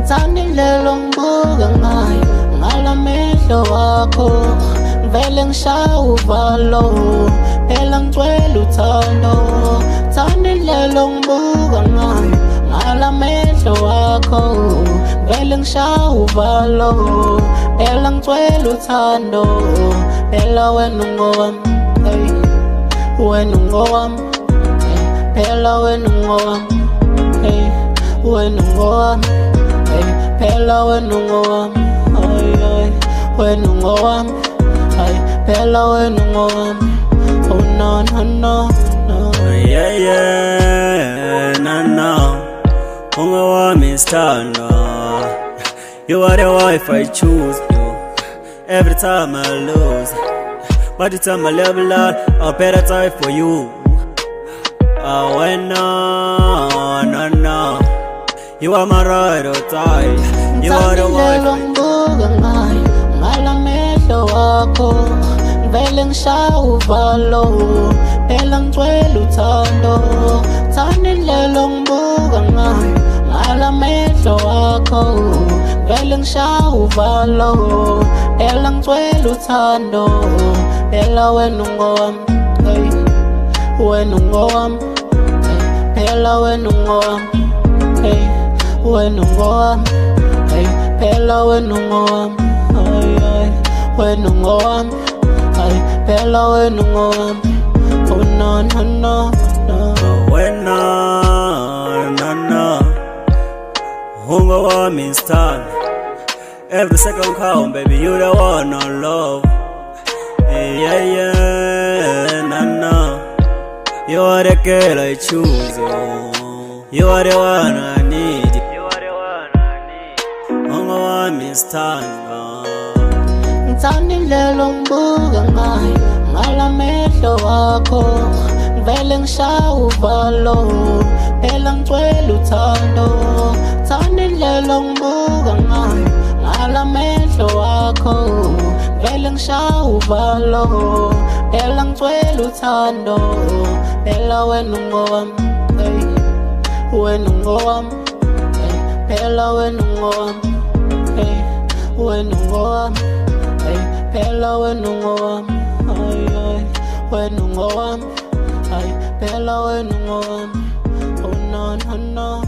ngithandile lo ngibuka ngayo ngalamehlo wakho vele ngishaya uvalo phela ngicwela uthando ngithandile lo ngibuka ngayo ngalamehlo wakho vele ngishaya uvalo phela ngicwela uthando phela wena ungowami wena ungowami phela wena ungowami wena ungowami phela wena ungowami wena ungowami phela wena ungowami oh no no no no yeah no no ungowami sithando you are the wife I choose you every time I lose but the time I level up I better die for you when no no no you are my ride or die you are the wife ngalamehlo wakho vele ngishaya uvalo phela ngicwela uthando ngithandile lo ngibuka ngayo ngalamehlo wakho vele ngishaya uvalo phela ngicwela uthando phela wena ungowami wena ungowami phela wena ungowami wena ungowami phela wena ungowami wena ungowami phela wena ungowami oh no no no no wena no no ungowami sithando every second count baby you the one I love yeah no no you are the girl I choose you are the one I need ungowami sithando ngithandile lo ngibuka ngayo ngalamehlo wakho vele ngishaya uvalo phela ngicwela uthando ngithandile lo ngibuka ngayo ngalamehlo wakho vele ngishaya uvalo phela ngicwela uthando phela wena ungowami wena ungowami phela wena ungowami wena ungowami phela wena ungowami wena ungowami phela wena ungowami oh no no no